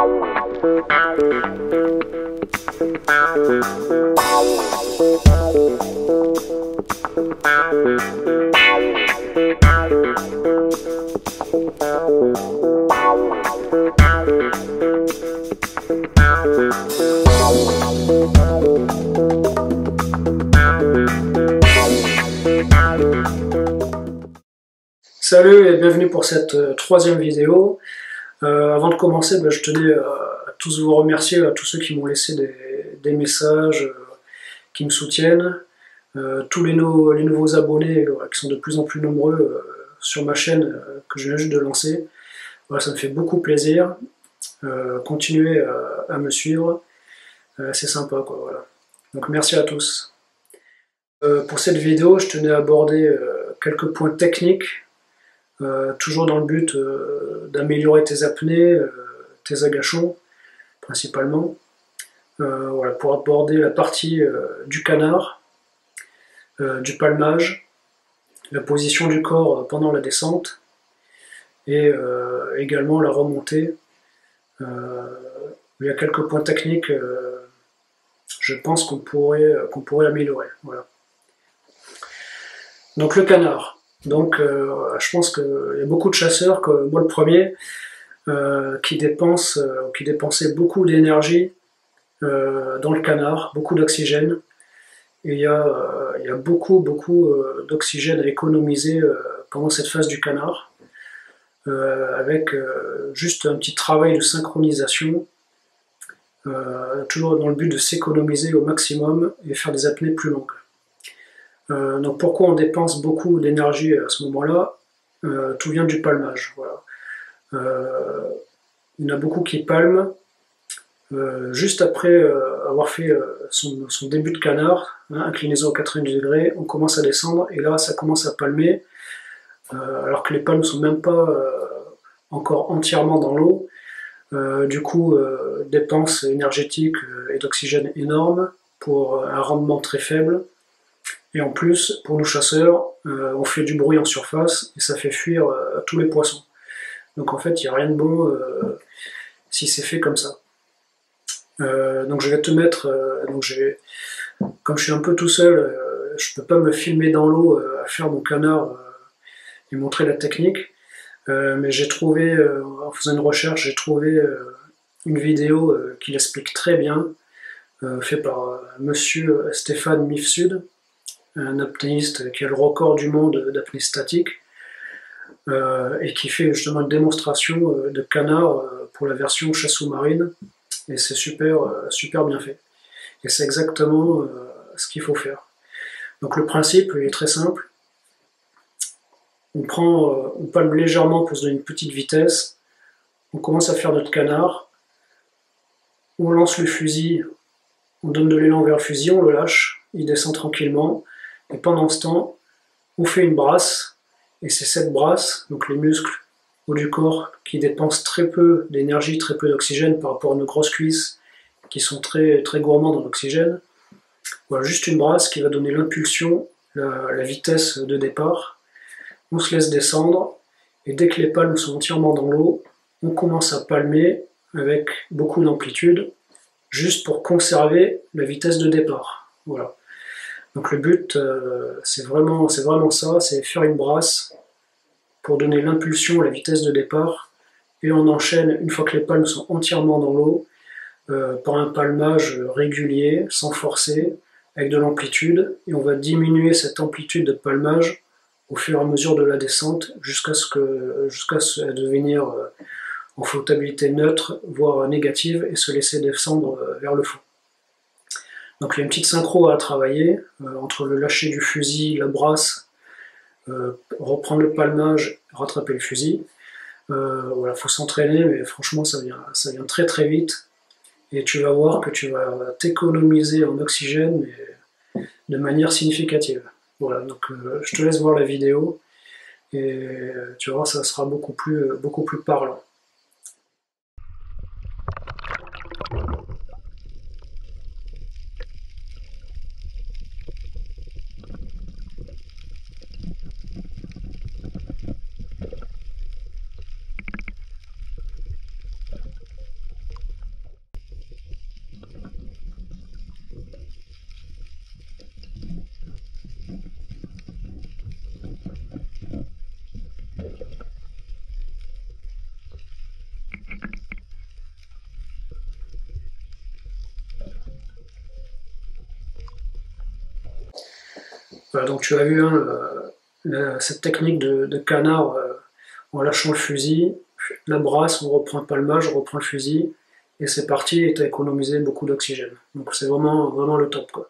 Salut et bienvenue pour cette troisième vidéo. Avant de commencer, je tenais à tous vous remercier, à tous ceux qui m'ont laissé des messages, qui me soutiennent, tous les nouveaux abonnés qui sont de plus en plus nombreux sur ma chaîne que je viens juste de lancer. Voilà, ça me fait beaucoup plaisir. Continuez à me suivre, c'est sympa quoi, voilà. Donc merci à tous. Pour cette vidéo, je tenais à aborder quelques points techniques. Toujours dans le but d'améliorer tes apnées, tes agachons principalement, voilà, pour aborder la partie du canard, du palmage, la position du corps pendant la descente et également la remontée. Il y a quelques points techniques, je pense qu'on pourrait améliorer. Voilà. Donc le canard. Donc je pense qu'il y a beaucoup de chasseurs, comme moi le premier, qui dépensaient beaucoup d'énergie dans le canard, beaucoup d'oxygène. Et il y a beaucoup d'oxygène à économiser pendant cette phase du canard, avec juste un petit travail de synchronisation, toujours dans le but de s'économiser au maximum et faire des apnées plus longues. Donc pourquoi on dépense beaucoup d'énergie à ce moment-là? Tout vient du palmage. Voilà. Il y en a beaucoup qui palment juste après avoir fait son début de canard, hein, inclinaison à 90 degrés, on commence à descendre et là ça commence à palmer, alors que les palmes ne sont même pas encore entièrement dans l'eau. Du coup, dépenses énergétiques et d'oxygène énormes pour un rendement très faible. Et en plus, pour nous chasseurs, on fait du bruit en surface et ça fait fuir tous les poissons. Donc en fait, il n'y a rien de bon si c'est fait comme ça. Donc je vais te mettre, comme je suis un peu tout seul, je ne peux pas me filmer dans l'eau à faire mon canard et montrer la technique. Mais j'ai trouvé, en faisant une recherche, j'ai trouvé une vidéo qui l'explique très bien, faite par monsieur Stéphane Mifsud, un apnéiste qui a le record du monde d'apnée statique, et qui fait justement une démonstration de canard pour la version chasse sous-marine, et c'est super bien fait. Et c'est exactement ce qu'il faut faire. Donc le principe est très simple. On palme légèrement pour se donner une petite vitesse, on commence à faire notre canard, on lance le fusil, on donne de l'élan vers le fusil, on le lâche, il descend tranquillement, et pendant ce temps, on fait une brasse, et c'est cette brasse, donc les muscles haut du corps, qui dépensent très peu d'énergie, très peu d'oxygène par rapport à nos grosses cuisses, qui sont très gourmands dans l'oxygène. Voilà, juste une brasse qui va donner l'impulsion, la vitesse de départ. On se laisse descendre, et dès que les palmes sont entièrement dans l'eau, on commence à palmer avec beaucoup d'amplitude, juste pour conserver la vitesse de départ. Voilà. Donc le but, c'est vraiment ça, c'est faire une brasse pour donner l'impulsion, la vitesse de départ, et on enchaîne, une fois que les palmes sont entièrement dans l'eau, par un palmage régulier, sans forcer, avec de l'amplitude, et on va diminuer cette amplitude de palmage au fur et à mesure de la descente, jusqu'à devenir en flottabilité neutre, voire négative, et se laisser descendre vers le fond. Donc il y a une petite synchro à travailler entre le lâcher du fusil, la brasse, reprendre le palmage, rattraper le fusil. Voilà, faut s'entraîner, mais franchement ça vient très vite. Et tu vas voir que tu vas t'économiser en oxygène, mais de manière significative. Voilà, donc je te laisse voir la vidéo et tu verras, ça sera beaucoup plus parlant. Voilà, donc tu as vu hein, cette technique de canard en lâchant le fusil, la brasse, on reprend le palmage, on reprend le fusil, et c'est parti, et tu as économisé beaucoup d'oxygène. Donc c'est vraiment le top, quoi.